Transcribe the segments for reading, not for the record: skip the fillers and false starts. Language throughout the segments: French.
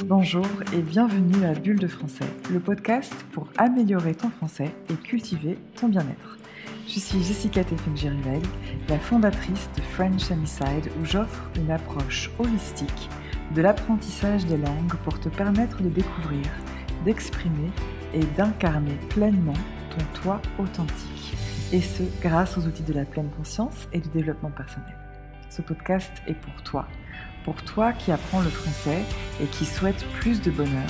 Bonjour et bienvenue à Bulle de français, le podcast pour améliorer ton français et cultiver ton bien-être. Je suis Jessica Teffeng-Girivel, la fondatrice de French Amicide, où j'offre une approche holistique de l'apprentissage des langues pour te permettre de découvrir, d'exprimer et d'incarner pleinement ton toi authentique. Et ce, grâce aux outils de la pleine conscience et du développement personnel. Ce podcast est pour toi qui apprends le français et qui souhaite plus de bonheur,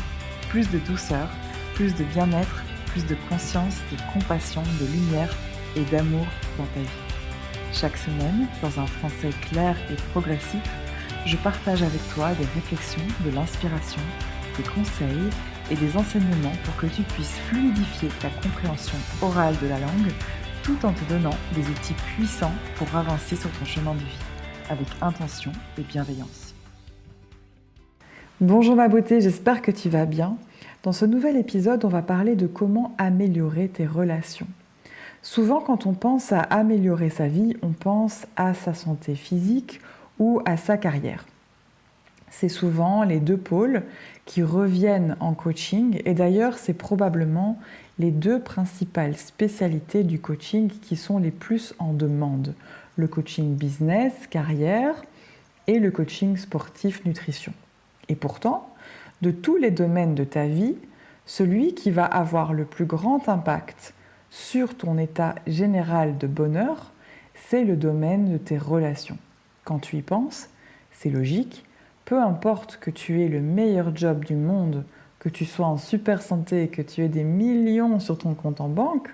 plus de douceur, plus de bien-être, plus de conscience, de compassion, de lumière et d'amour dans ta vie. Chaque semaine, dans un français clair et progressif, je partage avec toi des réflexions, de l'inspiration, des conseils et des enseignements pour que tu puisses fluidifier ta compréhension orale de la langue tout en te donnant des outils puissants pour avancer sur ton chemin de vie, avec intention et bienveillance. Bonjour ma beauté, j'espère que tu vas bien. Dans ce nouvel épisode, on va parler de comment améliorer tes relations. Souvent, quand on pense à améliorer sa vie, on pense à sa santé physique ou à sa carrière. C'est souvent les deux pôles qui reviennent en coaching et d'ailleurs, c'est probablement les deux principales spécialités du coaching qui sont les plus en demande. Le coaching business, carrière et le coaching sportif, nutrition. Et pourtant, de tous les domaines de ta vie, celui qui va avoir le plus grand impact sur ton état général de bonheur, c'est le domaine de tes relations. Quand tu y penses, c'est logique, peu importe que tu aies le meilleur job du monde, que tu sois en super santé et que tu aies des millions sur ton compte en banque,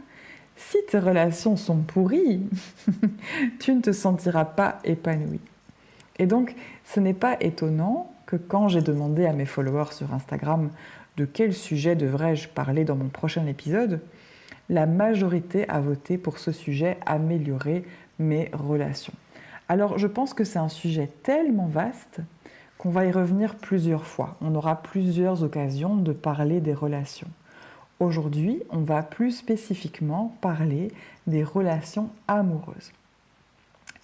si tes relations sont pourries, tu ne te sentiras pas épanoui. Et donc, ce n'est pas étonnant que quand j'ai demandé à mes followers sur Instagram de quel sujet devrais-je parler dans mon prochain épisode, la majorité a voté pour ce sujet, améliorer mes relations. Alors, je pense que c'est un sujet tellement vaste qu'on va y revenir plusieurs fois. On aura plusieurs occasions de parler des relations. Aujourd'hui, on va plus spécifiquement parler des relations amoureuses.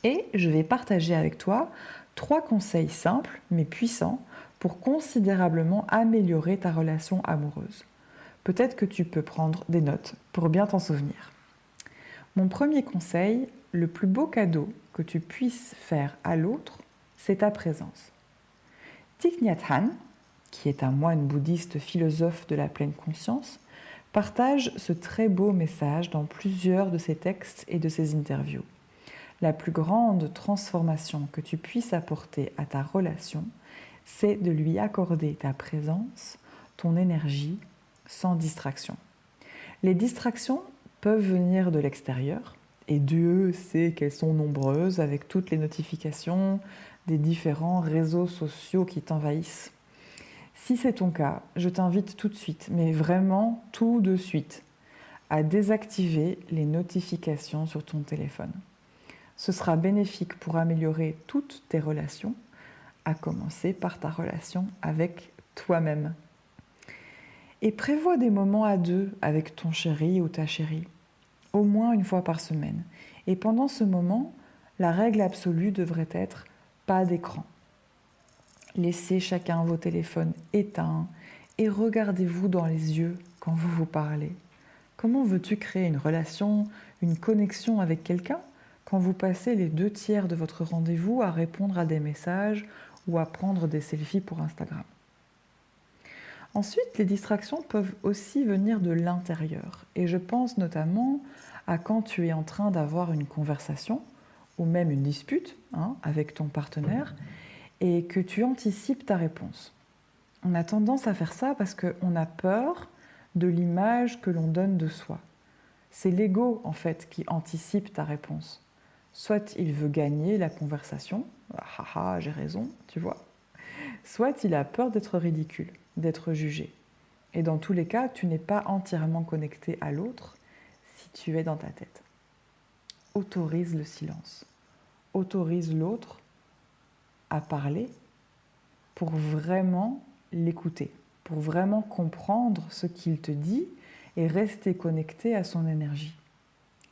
Et je vais partager avec toi 3 conseils simples mais puissants pour considérablement améliorer ta relation amoureuse. Peut-être que tu peux prendre des notes pour bien t'en souvenir. Mon premier conseil, le plus beau cadeau que tu puisses faire à l'autre, c'est ta présence. Thich Nhat Hanh, qui est un moine bouddhiste philosophe de la pleine conscience, partage ce très beau message dans plusieurs de ses textes et de ses interviews. La plus grande transformation que tu puisses apporter à ta relation, c'est de lui accorder ta présence, ton énergie, sans distraction. Les distractions peuvent venir de l'extérieur, et Dieu sait qu'elles sont nombreuses avec toutes les notifications des différents réseaux sociaux qui t'envahissent. Si c'est ton cas, je t'invite tout de suite, mais vraiment tout de suite, à désactiver les notifications sur ton téléphone. Ce sera bénéfique pour améliorer toutes tes relations, à commencer par ta relation avec toi-même. Et prévois des moments à deux avec ton chéri ou ta chérie, au moins une fois par semaine. Et pendant ce moment, la règle absolue devrait être pas d'écran. Laissez chacun vos téléphones éteints et regardez-vous dans les yeux quand vous vous parlez. Comment veux-tu créer une relation, une connexion avec quelqu'un quand vous passez les 2/3 de votre rendez-vous à répondre à des messages ou à prendre des selfies pour Instagram? Ensuite, les distractions peuvent aussi venir de l'intérieur. Et je pense notamment à quand tu es en train d'avoir une conversation ou même une dispute avec ton partenaire et que tu anticipes ta réponse. On a tendance à faire ça parce qu'on a peur de l'image que l'on donne de soi. C'est l'ego, en fait, qui anticipe ta réponse. Soit il veut gagner la conversation, j'ai raison, tu vois. Soit il a peur d'être ridicule, d'être jugé. Et dans tous les cas, tu n'es pas entièrement connecté à l'autre si tu es dans ta tête. Autorise le silence. Autorise l'autre à parler pour vraiment l'écouter, pour vraiment comprendre ce qu'il te dit et rester connecté à son énergie.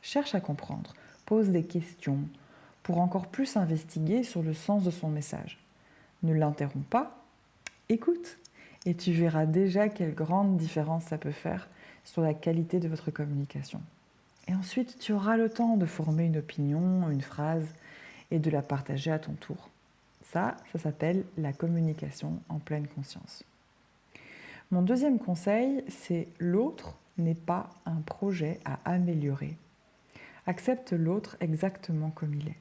Cherche à comprendre, pose des questions pour encore plus investiguer sur le sens de son message. Ne l'interromps pas, écoute Et tu verras déjà quelle grande différence ça peut faire sur la qualité de votre communication. Et ensuite, tu auras le temps de former une opinion, une phrase, et de la partager à ton tour. Ça s'appelle la communication en pleine conscience. Mon deuxième conseil, c'est l'autre n'est pas un projet à améliorer. Accepte l'autre exactement comme il est.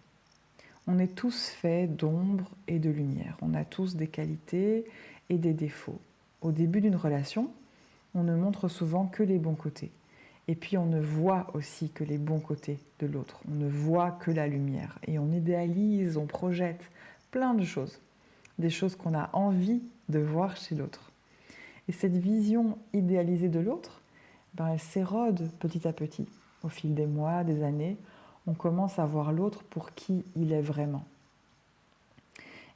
On est tous faits d'ombre et de lumière. On a tous des qualités et des défauts. Au début d'une relation, on ne montre souvent que les bons côtés. Et puis on ne voit aussi que les bons côtés de l'autre. On ne voit que la lumière. Et on idéalise, on projette plein de choses. Des choses qu'on a envie de voir chez l'autre. Et cette vision idéalisée de l'autre, elle s'érode petit à petit. Au fil des mois, des années, on commence à voir l'autre pour qui il est vraiment.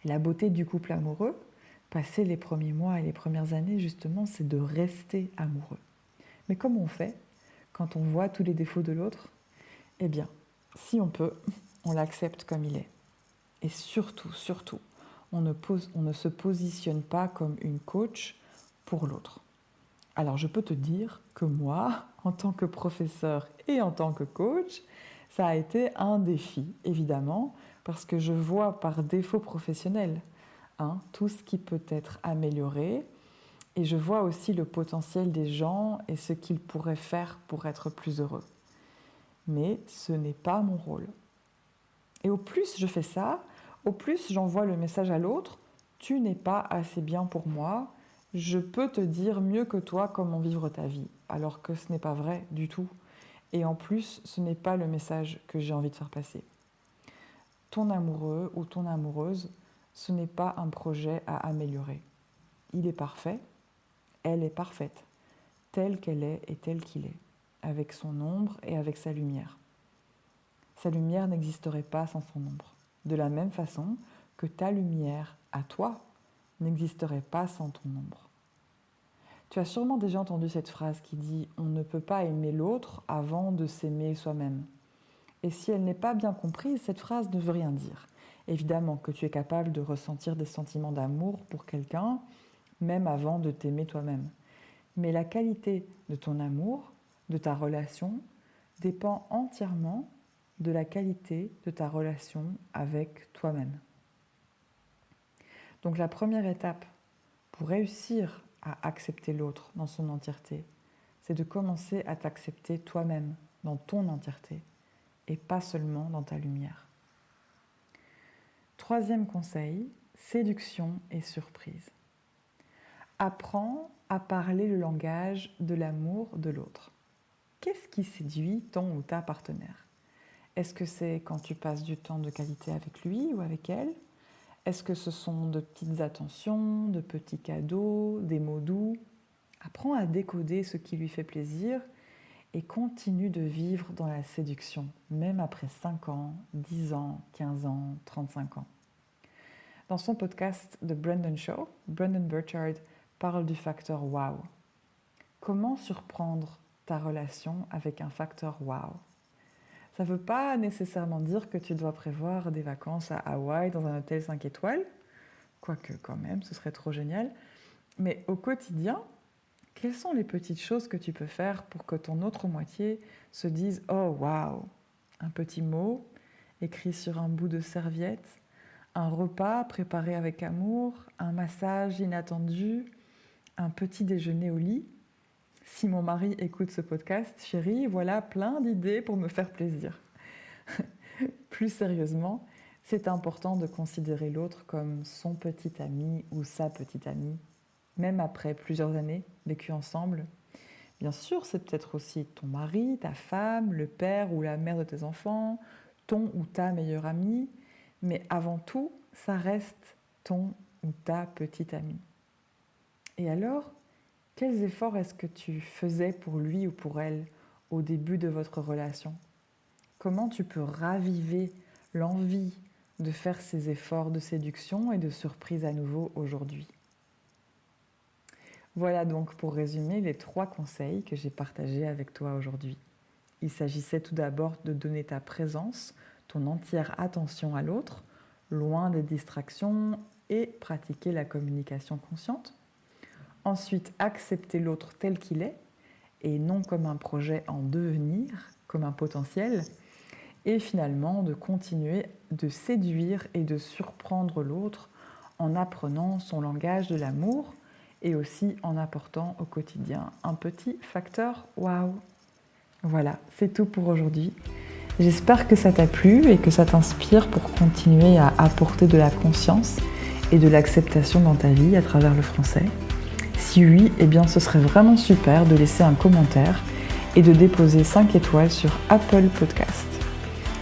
Et la beauté du couple amoureux, passer les premiers mois et les premières années, justement, c'est de rester amoureux. Mais comment on fait quand on voit tous les défauts de l'autre? Eh bien, si on peut, on l'accepte comme il est. Et surtout, on ne se positionne pas comme une coach pour l'autre. Alors, je peux te dire que moi, en tant que professeur et en tant que coach, ça a été un défi, évidemment, parce que je vois par défaut professionnel tout ce qui peut être amélioré, et je vois aussi le potentiel des gens et ce qu'ils pourraient faire pour être plus heureux. Mais ce n'est pas mon rôle. Et au plus je fais ça, au plus j'envoie le message à l'autre, tu n'es pas assez bien pour moi, je peux te dire mieux que toi comment vivre ta vie, alors que ce n'est pas vrai du tout. Et en plus, ce n'est pas le message que j'ai envie de faire passer. Ton amoureux ou ton amoureuse, ce n'est pas un projet à améliorer. Il est parfait, elle est parfaite, telle qu'elle est et tel qu'il est, avec son ombre et avec sa lumière. Sa lumière n'existerait pas sans son ombre. De la même façon que ta lumière, à toi, n'existerait pas sans ton ombre. Tu as sûrement déjà entendu cette phrase qui dit « On ne peut pas aimer l'autre avant de s'aimer soi-même ». Et si elle n'est pas bien comprise, cette phrase ne veut rien dire. Évidemment que tu es capable de ressentir des sentiments d'amour pour quelqu'un, même avant de t'aimer toi-même. Mais la qualité de ton amour, de ta relation, dépend entièrement de la qualité de ta relation avec toi-même. Donc la première étape pour réussir à accepter l'autre dans son entièreté, c'est de commencer à t'accepter toi-même dans ton entièreté et pas seulement dans ta lumière. Troisième conseil, séduction et surprise. Apprends à parler le langage de l'amour de l'autre. Qu'est-ce qui séduit ton ou ta partenaire? Est-ce que c'est quand tu passes du temps de qualité avec lui ou avec elle? Est-ce que ce sont de petites attentions, de petits cadeaux, des mots doux? Apprends à décoder ce qui lui fait plaisir et continue de vivre dans la séduction, même après 5 ans, 10 ans, 15 ans, 35 ans. Dans son podcast The Brendon Show, Brendon Burchard parle du facteur wow. Comment surprendre ta relation avec un facteur wow? Ça ne veut pas nécessairement dire que tu dois prévoir des vacances à Hawaï dans un hôtel 5 étoiles, quoique quand même, ce serait trop génial. Mais au quotidien, quelles sont les petites choses que tu peux faire pour que ton autre moitié se dise « Oh, waouh !» Un petit mot écrit sur un bout de serviette, un repas préparé avec amour, un massage inattendu, un petit déjeuner au lit. Si mon mari écoute ce podcast, chérie, voilà plein d'idées pour me faire plaisir. Plus sérieusement, c'est important de considérer l'autre comme son petit ami ou sa petite amie, même après plusieurs années vécues ensemble. Bien sûr, c'est peut-être aussi ton mari, ta femme, le père ou la mère de tes enfants, ton ou ta meilleure amie, mais avant tout, ça reste ton ou ta petite amie. Et alors, quels efforts est-ce que tu faisais pour lui ou pour elle au début de votre relation? Comment tu peux raviver l'envie de faire ces efforts de séduction et de surprise à nouveau aujourd'hui? Voilà donc pour résumer les 3 conseils que j'ai partagés avec toi aujourd'hui. Il s'agissait tout d'abord de donner ta présence, ton entière attention à l'autre, loin des distractions et pratiquer la communication consciente. Ensuite, accepter l'autre tel qu'il est, et non comme un projet en devenir, comme un potentiel. Et finalement, de continuer de séduire et de surprendre l'autre en apprenant son langage de l'amour et aussi en apportant au quotidien un petit facteur waouh. Voilà, c'est tout pour aujourd'hui. J'espère que ça t'a plu et que ça t'inspire pour continuer à apporter de la conscience et de l'acceptation dans ta vie à travers le français. Si oui, eh bien ce serait vraiment super de laisser un commentaire et de déposer 5 étoiles sur Apple Podcast.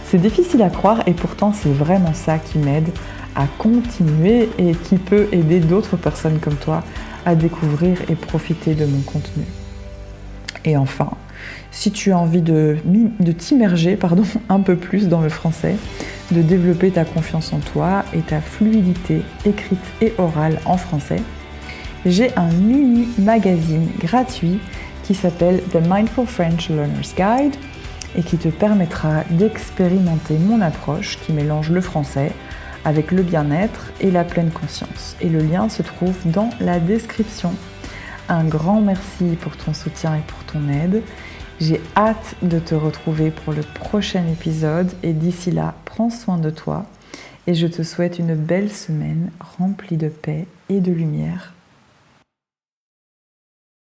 C'est difficile à croire et pourtant c'est vraiment ça qui m'aide à continuer et qui peut aider d'autres personnes comme toi à découvrir et profiter de mon contenu. Et enfin, si tu as envie de t'immerger un peu plus dans le français, de développer ta confiance en toi et ta fluidité écrite et orale en français, j'ai un mini magazine gratuit qui s'appelle The Mindful French Learner's Guide et qui te permettra d'expérimenter mon approche qui mélange le français avec le bien-être et la pleine conscience. Et le lien se trouve dans la description. Un grand merci pour ton soutien et pour ton aide. J'ai hâte de te retrouver pour le prochain épisode et d'ici là, prends soin de toi et je te souhaite une belle semaine remplie de paix et de lumière.